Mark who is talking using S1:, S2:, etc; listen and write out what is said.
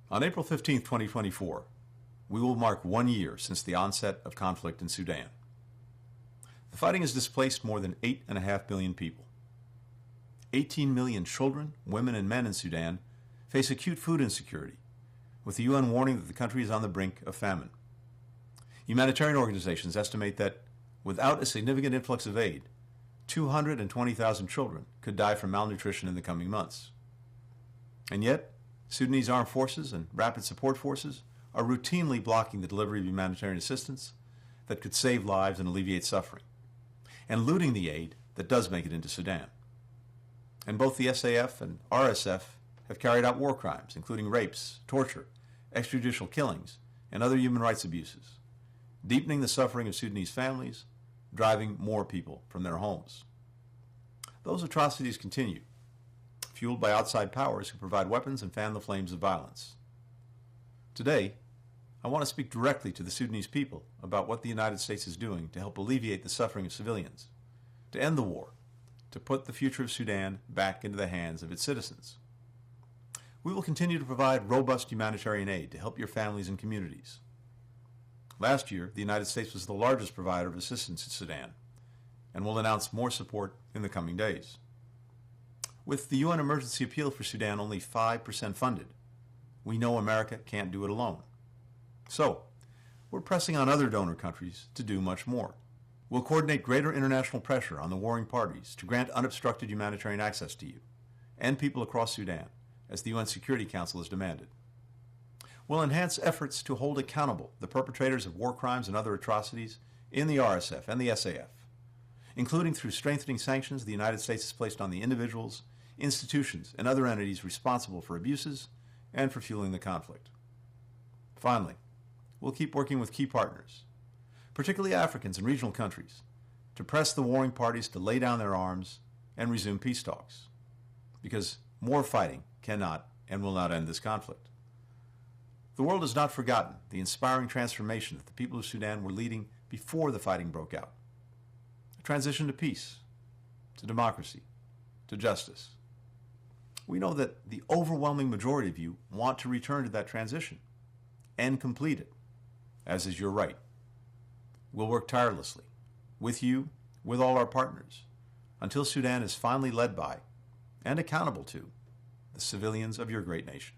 S1: On April 15, 2024, we will mark 1 year since the onset of conflict in Sudan. The fighting has displaced more than 8.5 million people. 18 million children, women, and men in Sudan face acute food insecurity, with the UN warning that the country is on the brink of famine. Humanitarian organizations estimate that without a significant influx of aid, 220,000 children could die from malnutrition in the coming months. And yet, Sudanese armed forces and rapid support forces are routinely blocking the delivery of humanitarian assistance that could save lives and alleviate suffering, and looting the aid that does make it into Sudan. And both the SAF and RSF have carried out war crimes, including rapes, torture, extrajudicial killings, and other human rights abuses, deepening the suffering of Sudanese families, driving more people from their homes. Those atrocities continue, fueled by outside powers who provide weapons and fan the flames of violence. Today, I want to speak directly to the Sudanese people about what the United States is doing to help alleviate the suffering of civilians, to end the war, to put the future of Sudan back into the hands of its citizens. We will continue to provide robust humanitarian aid to help your families and communities. Last year, the United States was the largest provider of assistance in Sudan, and will announce more support in the coming days. With the UN emergency appeal for Sudan only 5% funded, we know America can't do it alone. So, we're pressing on other donor countries to do much more. We'll coordinate greater international pressure on the warring parties to grant unobstructed humanitarian access to you and people across Sudan, as the UN Security Council has demanded. We'll enhance efforts to hold accountable the perpetrators of war crimes and other atrocities in the RSF and the SAF, including through strengthening sanctions the United States has placed on the individuals, institutions, and other entities responsible for abuses and for fueling the conflict. Finally, we'll keep working with key partners, particularly Africans and regional countries, to press the warring parties to lay down their arms and resume peace talks, because more fighting cannot and will not end this conflict. The world has not forgotten the inspiring transformation that the people of Sudan were leading before the fighting broke out. A transition to peace, to democracy, to justice. We know that the overwhelming majority of you want to return to that transition and complete it, as is your right. We'll work tirelessly, with you, with all our partners, until Sudan is finally led by and accountable to the civilians of your great nation.